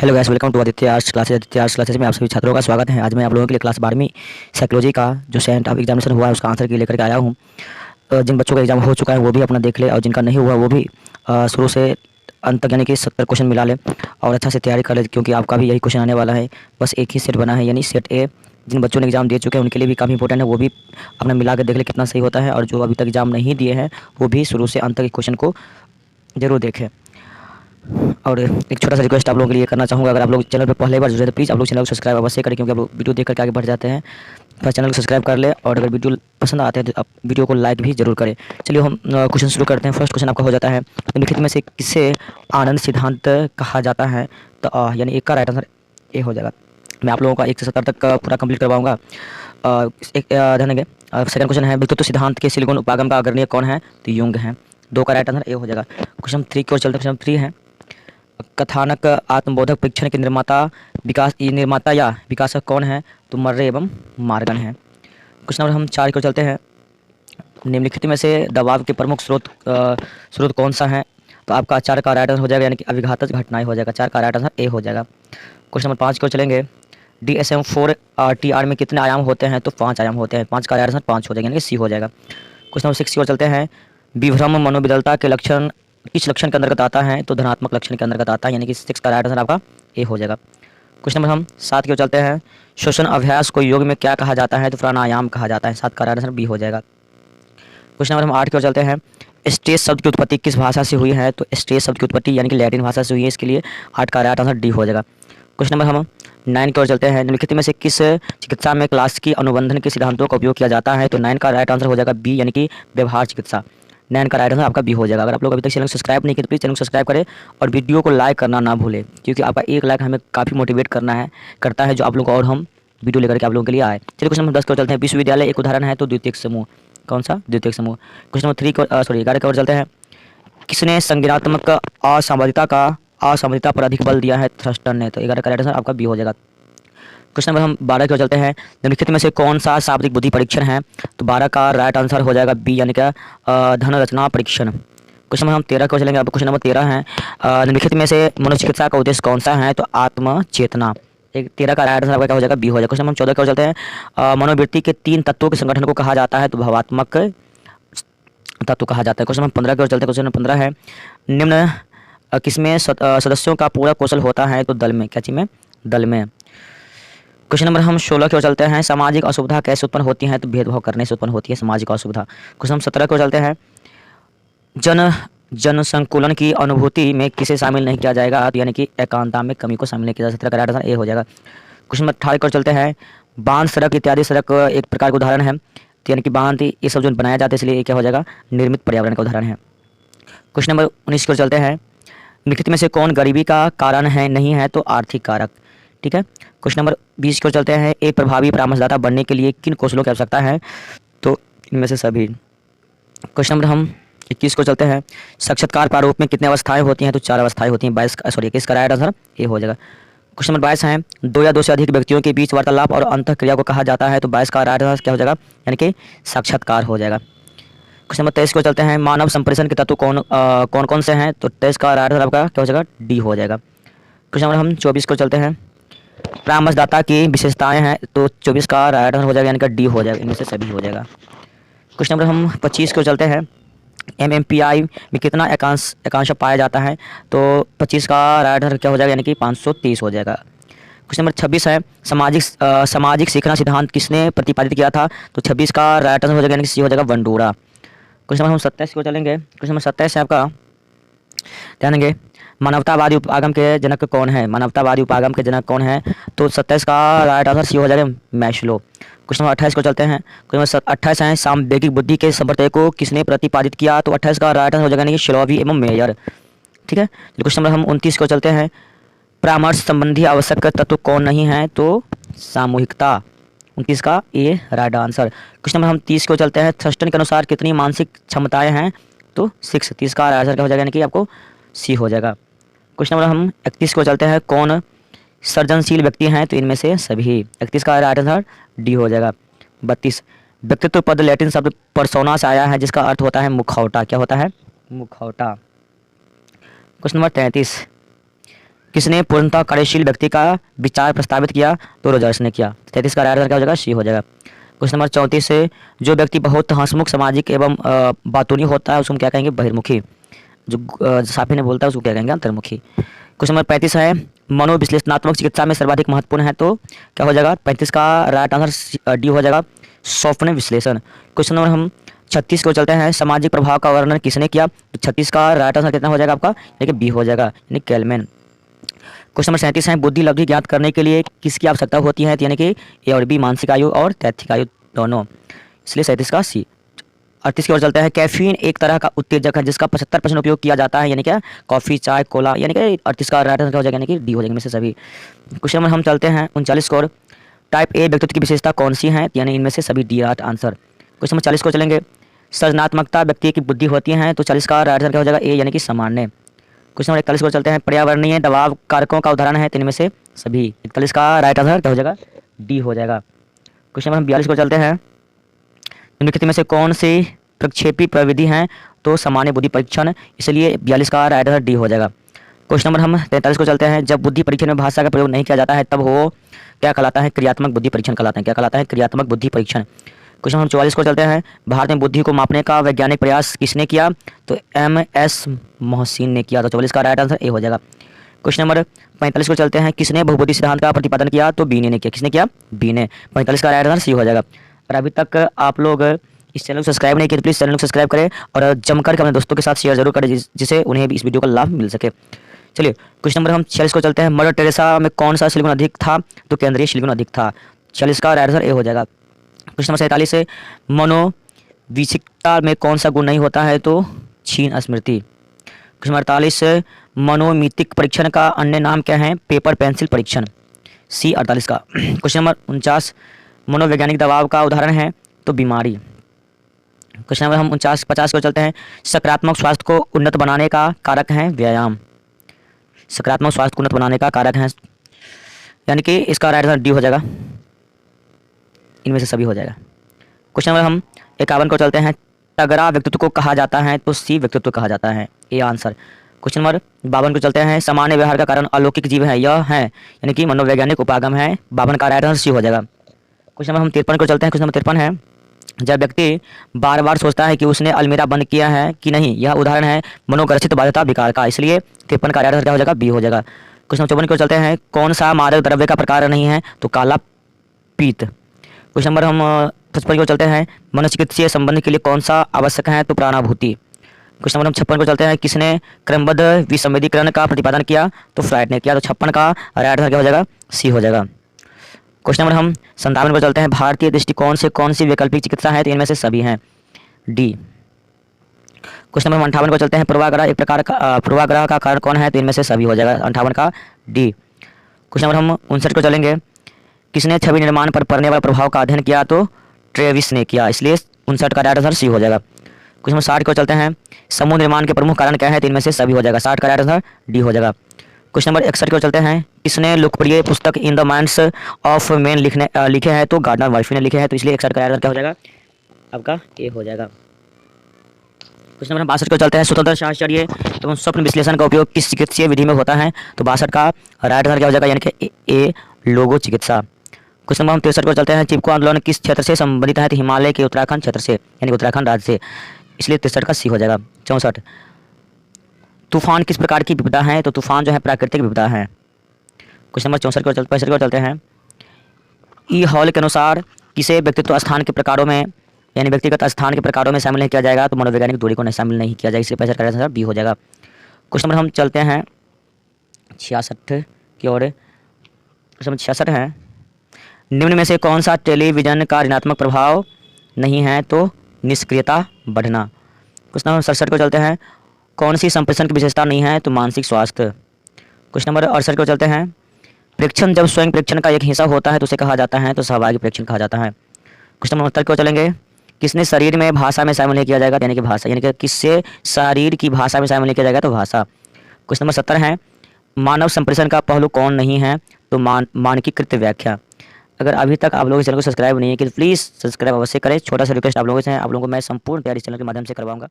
Hello guys, welcome to Aditya arts classes. Aditya arts classes में आप सभी छात्रों का स्वागत है। आज मैं आप लोगों के लिए क्लास 12वीं साइकोलॉजी का जो सेंट ऑफ एग्जामिनेशन हुआ है उसका आंसर की लेकर के आया हूँ। जिन बच्चों का एग्जाम हो चुका है वो भी अपना देख ले, और जिनका नहीं हुआ वो भी शुरू से अंत तक यानी कि 70 क्वेश्चन मिला ले और अच्छा से तैयारी कर ले, क्योंकि आपका भी यही क्वेश्चन आने वाला है। बस एक ही सेट बना है यानी सेट ए। जिन बच्चों ने एग्जाम दे चुके हैं उनके लिए भी काफ़ी इंपॉर्टेंट है, वो भी अपना मिला कर देख ले कितना सही होता है। और जो अभी तक एग्जाम नहीं दिए हैं वो भी शुरू से अंत तक क्वेश्चन को जरूर देखें। और एक छोटा सा रिक्वेस्ट आप लोगों के लिए करना चाहूँगा, अगर आप लोग चैनल पर पहले बार जुड़े हैं तो प्लीज़ आप लोग चैनल को सब्सक्राइब अवश्य करें, क्योंकि आप लोग वीडियो देख करके आगे बढ़ जाते हैं। तो चैनल को सब्सक्राइब कर ले, और अगर वीडियो पसंद आते हैं तो आप वीडियो को लाइक भी जरूर करें। चलिए हम क्वेश्चन शुरू करते हैं। फर्स्ट क्वेश्चन आपका हो जाता है, निम्नलिखित में से किसे आनंद सिद्धांत कहा जाता है? तो यानी एक का राइट आंसर ए हो जाएगा। मैं आप लोगों का 1 से 70 तक पूरा कंप्लीट करवाऊँगा। एक ध्यान देंगे। सेकंड क्वेश्चन है, व्यक्तित्व सिद्धांत के सिलिकॉन उपागम का अग्रणी कौन है? तो युंग है। 2 का राइट आंसर ए हो जाएगा। क्वेश्चन 3 की ओर चलते हैं। क्वेश्चन 3 है, कथानक आत्मबोधक परीक्षण के निर्माता या विकासक कौन है? तो मर्रे एवं मार्गन है। क्वेश्चन नंबर हम 4 की ओर चलते हैं। निम्नलिखित में से दबाव के प्रमुख स्रोत कौन सा है? तो आपका 4 का राइट आंसर हो जाएगा, यानी कि अविघातक घटनाएं हो जाएगा। 4 का राइट आंसर ए हो जाएगा। क्वेश्चन नंबर 5 की ओर चलेंगे। DSM-4 TR में कितने आयाम होते हैं? तो 5 आयाम होते हैं। 5 का राइट आंसर 5 हो जाएगा, यानी कि सी हो जाएगा। क्वेश्चन नंबर 6 की ओर चलते हैं। विभ्रम मनोविदलता के लक्षण किस लक्षण के अंतर्गत आता है? तो धनात्मक लक्षण के अंतर्गत आता है, यानी कि 6 का राइट आंसर आपका ए हो जाएगा। क्वेश्चन नंबर हम 7 की ओर चलते हैं। श्वसन अभ्यास को योग में क्या कहा जाता है? तो प्राणायाम कहा जाता है। 7 का राइट आंसर बी हो जाएगा। क्वेश्चन नंबर हम 8 की ओर चलते हैं। स्टेज शब्द की उत्पत्ति किस भाषा से हुई है? तो स्टेज शब्द की उत्पत्ति यानी कि लैटिन भाषा से हुई है, इसके लिए 8 का राइट आंसर डी हो जाएगा। क्वेश्चन नंबर हम 9 की ओर चलते हैं। निम्नलिखित में से किस चिकित्सा में क्लासिकी अनुबंधन के सिद्धांतों का उपयोग किया जाता है? तो 9 का राइट आंसर हो जाएगा बी, यानी कि व्यवहार चिकित्सा। 9 का राइट आंसर आपका बी हो जाएगा। अगर आप लोग अभी तक चैनल को सब्सक्राइब नहीं किए तो प्लीज़ चैनल को सब्सक्राइब करें और वीडियो को लाइक करना ना भूलें, क्योंकि आपका एक लाइक हमें काफ़ी मोटिवेट करता है जो आप लोग और हम वीडियो लेकर के आप लोगों के लिए आए। चलिए क्वेश्चन नंबर 10 की ओर चलते हैं। विश्वविद्यालय एक उदाहरण है, तो द्वितीयक समूह कौन सा? द्वितीयक समूह। क्वेश्चन नंबर 11 की ओर चलते हैं। किसने संज्ञानात्मक असंबंधिता पर अधिक बल दिया है? थ्रस्टर ने। तो 11 का राइट आंसर आपका बी हो जाएगा। क्वेश्चन नंबर हम 12 की ओर चलते हैं। निम्नलिखित में से कौन सा शाब्दिक बुद्धि परीक्षण है? तो 12 का राइट आंसर हो जाएगा बी, यानी कि धन रचना परीक्षण। क्वेश्चन नंबर हम 13 की ओर चलेंगे। अब क्वेश्चन नंबर 13 है, निम्नलिखित में से मनोचिकित्सा का उद्देश्य कौन सा है? तो आत्मचेतना। 13 का राइट आंसर आपका क्या हो जाएगा? बी हो जाएगा। क्वेश्चन नंबर 14 की ओर चलते हैं। मनोवृत्ति के 3 तत्वों के संगठन को कहा जाता है? तो भावात्मक तत्व कहा जाता है। क्वेश्चन नंबर 15 की ओर चलते हैं। क्वेश्चन नंबर 15 है, निम्न किसमें सदस्यों का पूरा कौशल होता है? तो दल में। क्या चीज में? दल में। क्वेश्चन नंबर हम 16 की ओर चलते हैं। सामाजिक असुविधा कैसे उत्पन्न होती है? तो भेदभाव करने से उत्पन्न होती है सामाजिक असुविधा। क्वेश्चन नंबर 17 की ओर चलते हैं। जन संकुलन की अनुभूति में किसे शामिल नहीं किया जाएगा? तो यानी कि एकांतता में कमी को शामिल नहीं किया जा सकता। 17 का राइट आंसर ए हो जाएगा। क्वेश्चन नंबर 18 की ओर चलते हैं। बांध, सड़क इत्यादि सड़क एक प्रकार का उदाहरण है, तो यानी कि बांध ये सब जो बनाया जाता है, इसलिए ये क्या हो जाएगा? निर्मित पर्यावरण का उदाहरण है। क्वेश्चन नंबर 19 की ओर चलते हैं। निम्नलिखित में से कौन गरीबी का कारण है? नहीं है तो आर्थिक कारक। ठीक है। क्वेश्चन नंबर 20 की ओर चलते हैं। एक प्रभावी परामर्शदाता बनने के लिए किन कौशलों की आवश्यकता है? तो इनमें से सभी। क्वेश्चन नंबर हम 21 को चलते हैं। साक्षात्कार प्रारूप में कितनी अवस्थाएं होती हैं? तो 4 अवस्थाएं होती हैं। 21 का राइट आंसर ए हो जाएगा। क्वेश्चन नंबर 22 है, 2 या 2 से अधिक व्यक्तियों के बीच वार्तालाप और अंतःक्रिया को कहा जाता है? तो 22 का राइट आंसर क्या हो जाएगा? यानी कि साक्षात्कार हो जाएगा। क्वेश्चन नंबर 23 को चलते हैं। मानव संप्रेषण के तत्व कौन कौन से हैं? तो 23 का राइट आंसर आपका क्या हो जाएगा? डी हो जाएगा। क्वेश्चन नंबर हम 24 को चलते हैं। परामर्शदाता की विशेषताएं हैं, तो 24 का राइट आंसर हो जाएगा, यानी कि डी हो जाएगा। इनमें से सभी हो जाएगा। क्वेश्चन नंबर हम 25 को चलते हैं। MMPI में कितना एकांश पाया जाता है? तो 25 का राइट आंसर क्या हो जाएगा? यानी कि 530 हो जाएगा। क्वेश्चन नंबर 26 है, सामाजिक सीखना सिद्धांत किसने प्रतिपादित किया था? तो 26 का राइट आंसर हो जाएगा, यानी कि सी हो जाएगा, वंडूरा। क्वेश्चन नंबर हम 27 को चलेंगे। क्वेश्चन नंबर 27 है आपका, ध्यान देंगे, मानवतावादी उपागम के जनक कौन है? मानवतावादी उपागम के जनक कौन है? तो 27 का राइट आंसर सी हो जाएगा, मैस्लो। क्वेश्चन नंबर 28 को चलते हैं। क्वेश्चन नंबर 28 है, सामवेगिक बुद्धि के संवर्तक को किसने प्रतिपादित किया? तो 28 का राइट आंसर हो जाएगा, यानी कि श्लोवी एवं मेयर। ठीक है। क्वेश्चन नंबर हम 29 को चलते हैं। परामर्श संबंधी आवश्यक तत्व कौन नहीं है? तो सामूहिकता। 29 का ए राइट आंसर। क्वेश्चन नंबर हम 30 को चलते हैं। थर्स्टन के अनुसार कितनी मानसिक क्षमताएं हैं? तो 6। 30 का आंसर क्या हो जाएगा, यानी कि आपको सी हो जाएगा। क्वेश्चन नंबर हम 31 को चलते हैं। कौन सृजनशील व्यक्ति हैं? तो इनमें से सभी। 31 का राइट आंसर डी हो जाएगा। 32, व्यक्तित्व पद लैटिन शब्द परसोना से आया है, जिसका अर्थ होता है मुखौटा। क्या होता है? मुखौटा। क्वेश्चन नंबर 33, किसने पूर्णतः कार्यशील व्यक्ति का विचार प्रस्तावित किया? तो रॉजर्स ने किया। 33 का राइट आंसर क्या हो जाएगा? सी हो जाएगा। क्वेश्चन नंबर 34 से जो व्यक्ति बहुत हंसमुख, सामाजिक एवं बातूनी होता है उसको हम क्या कहेंगे? बहिर्मुखी। जो साफी ने बोलता है उसको क्या कहेंगे? अंतर्मुखी। क्वेश्चन नंबर 35 है मनोविश्लेषणात्मक चिकित्सा में सर्वाधिक महत्वपूर्ण है, तो क्या हो जाएगा? 35 का राइट आंसर डी हो जाएगा, स्वप्न विश्लेषण। क्वेश्चन नंबर हम 36 को चलते हैं, सामाजिक प्रभाव का वर्णन किसने किया? तो 36 का राइट आंसर कितना हो जाएगा आपका? यानी कि बी हो जाएगा, यानी कैलमैन। क्वेश्चन नंबर 37 है बुद्धि लब्धि ज्ञात करने के लिए किसकी आवश्यकता होती है? यानी कि ए और बी, मानसिक आयु और तैथिक आयु दोनों, इसलिए 37 का सी। 38 की ओर चलते हैं, कैफीन एक तरह का उत्तेजक है जिसका 75% उपयोग किया जाता है, यानी क्या? कॉफी, चाय, कोला, यानी कि 38 का राइट आंसर क्या हो जाएगा? यानी कि डी हो जाएगा में से सभी। क्वेश्चन नंबर हम चलते हैं 39 को, टाइप ए व्यक्तित्व की विशेषता कौन सी है? यानी इनमें से सभी D right answer. Question number 40 को चलेंगे, सृजनात्मकता व्यक्ति की बुद्धि होती है, तो 40 का राइट आंसर क्या हो जाएगा? ए यानी कि सामान्य। क्वेश्चन नंबर 41 को चलते हैं, पर्यावरणीय दबाव कारकों का उदाहरण है, तो इनमें से सभी। 41 का राइट आंसर क्या हो जाएगा? डी हो जाएगा। क्वेश्चन नंबर 42 को चलते हैं, निम्नलिखित में से कौन सी प्रक्षेपी प्रविधि है? तो सामान्य बुद्धि परीक्षण, इसलिए 42 का राइट आंसर डी हो जाएगा। क्वेश्चन नंबर हम 43 को चलते हैं, जब बुद्धि परीक्षण में भाषा का प्रयोग नहीं किया जाता है तब वो क्या कहलाता है? क्रियात्मक बुद्धि परीक्षण कहलाता है। क्या कहलाता है? क्रियात्मक बुद्धि परीक्षण। क्वेश्चन हम 44 को चलते हैं, भारत में बुद्धि को मापने का वैज्ञानिक प्रयास किसने किया? तो MS मोहसिन ने किया, तो 44 का राइट आंसर ए हो जाएगा। क्वेश्चन नंबर 45 को चलते हैं, किसने बहुबुद्धि सिद्धांत का प्रतिपादन किया? तो बी ने किया। किसने किया? बी ने। 45 का राइट आंसर सी हो जाएगा। और अभी तक आप लोग इस चैनल को सब्सक्राइब नहीं किया तो प्लीज़ चैनल को सब्सक्राइब करें और जमकर अपने दोस्तों के साथ शेयर जरूर करें जिससे उन्हें भी इस वीडियो का लाभ मिल सके। चलिए क्वेश्चन नंबर हम 46 को चलते हैं, मदर टेरेसा में कौन सा शिल्पगुण अधिक था? तो केंद्रीय शिल्पगुण अधिक था। 46 का राइट आंसर ए हो जाएगा। क्वेश्चन नंबर 47 से मनोविशिकता में कौन सा गुण नहीं होता है? तो क्षीण स्मृति। क्वेश्चन नंबर 48 से मनोमितिक परीक्षण का अन्य नाम क्या है? पेपर पेंसिल परीक्षण, सी 48 का। क्वेश्चन नंबर 49 मनोवैज्ञानिक दबाव का उदाहरण है, तो बीमारी। क्वेश्चन नंबर हम 50 को चलते हैं, सकारात्मक स्वास्थ्य को उन्नत बनाने का कारक है व्यायाम। सकारात्मक स्वास्थ्य को उन्नत बनाने का कारक है, यानी कि इसका राइट आंसर डी हो जाएगा, इनमें से सभी हो जाएगा। क्वेश्चन नंबर हम 51 को चलते हैं, तगड़ा व्यक्तित्व को कहा जाता है, तो सी व्यक्तित्व कहा जाता है, ए आंसर। क्वेश्चन नंबर 52 को चलते हैं, सामान्य व्यवहार का कारण अलौकिक जीव है, यह है यानी कि मनोवैज्ञानिक उपागम है, 52 का राइट आंसर सी हो जाएगा। क्वेश्चन नंबर हम 53 को चलते हैं, क्वेश्चन नंबर 53 है, जब व्यक्ति बार बार सोचता है कि उसने अलमीरा बंद किया है कि नहीं, यह उदाहरण है मनोग्रसित बाध्यता विकार का, इसलिए 53 का राइट आंसर क्या हो जाएगा? बी हो जाएगा। क्वेश्चन नंबर 54 को चलते हैं, कौन सा मादक द्रव्य का प्रकार नहीं है? तो काला पीत। क्वेश्चन नंबर हम 55 को चलते हैं, मनोचिकित्सीय संबंध के लिए कौन सा आवश्यक है? तो प्राणाभूति। क्वेश्चन नंबर हम 56 को चलते हैं, किसने क्रमबद्ध विसंवेदीकरण का प्रतिपादन किया? तो फ्राइड ने किया, तो 56 का राइट आंसर क्या हो जाएगा? सी हो जाएगा। क्वेश्चन नंबर हम 57 को चलते हैं, भारतीय दृष्टिकोण से कौन सी वैकल्पिक चिकित्सा है? तो इनमें से सभी हैं, डी। क्वेश्चन नंबर 58 को चलते हैं, पूर्वाग्रह एक प्रकार का पूर्वाग्रह का कारण कौन है? तो इनमें से सभी हो जाएगा, 58 का डी। क्वेश्चन नंबर हम 59 को चलेंगे, किसने छवि निर्माण पर पड़ने वाले प्रभाव का अध्ययन किया? तो ट्रेविस ने किया, इसलिए 59 का राइट आंसर सी हो जाएगा। क्वेश्चन नंबर 60 को चलते हैं, समूह निर्माण के प्रमुख कारण क्या है? तो इनमें से सभी हो जाएगा, 60 का राइट आंसर डी हो जाएगा। क्वेश्चन नंबर 61 को चलते हैं, किसने लोकप्रिय पुस्तक in the minds of main लिखे हैं? तो गार्डनर वाल्फी ने लिखे हैं, तो इसलिए 61 का राइट आंसर क्या हो जाएगा? आपका ए हो जाएगा। क्वेश्चन नंबर 62 को चलते हैं, स्वतंत्र साहचर्य एवं स्वप्न विश्लेषण का उपयोग किस चिकित्सीय विधि में होता है? तो 62 का राइट आंसर क्या हो जाएगा? यानी कि ए लोगो चिकित्सा। क्वेश्चन नंबर हम 63 को चलते हैं, चिपको आंदोलन किस क्षेत्र से संबंधित है? तो हिमालय के उत्तराखंड क्षेत्र से, यानी उत्तराखंड राज्य से, इसलिए 63 का सी हो जाएगा। 64 तूफान किस प्रकार की विपदा है? तो तूफान जो है प्राकृतिक विपदा है। क्वेश्चन नंबर 65 को चलते हैं, ई हॉल के अनुसार किसे व्यक्तित्व स्थान के प्रकारों में यानी व्यक्तिगत स्थान के प्रकारों में शामिल नहीं किया जाएगा? तो मनोवैज्ञानिक दूरी को शामिल नहीं किया जाएगा, इसलिए 65 का आंसर बी हो जाएगा। क्वेश्चन नंबर हम चलते हैं 66 की ओर। क्वेश्चन नंबर 66 है, निम्न में से कौन सा टेलीविजन का ऋणात्मक प्रभाव नहीं है? तो निष्क्रियता बढ़ना। क्वेश्चन नंबर 67 को चलते हैं, कौन सी संप्रेषण की विशेषता नहीं है? तो मानसिक स्वास्थ्य। क्वेश्चन नंबर 68 को चलते हैं, प्रेक्षण जब स्वयं प्रेक्षण का एक हिस्सा होता है तो उसे कहा जाता है? तो सहभागी प्रेक्षण कहा जाता है। क्वेश्चन नंबर 69 को चलेंगे, किसने शरीर में भाषा में शामिल नहीं किया जाएगा? यानी कि भाषा, यानी कि किससे शरीर की भाषा में शामिल नहीं किया जाएगा? तो भाषा। क्वेश्चन नंबर 70 है, मानव संप्रेषण का पहलू कौन नहीं है? तो मानकीकृत व्याख्या। अगर अभी तक आप लोगों के चैनल को सब्सक्राइब नहीं है कि प्लीज़ सब्सक्राइब अवश्य करें, छोटा सा रिक्वेस्ट आप लोगों से है, आप लोगों को मैं संपूर्ण तैयारी चैनल के माध्यम से करवाऊंगा।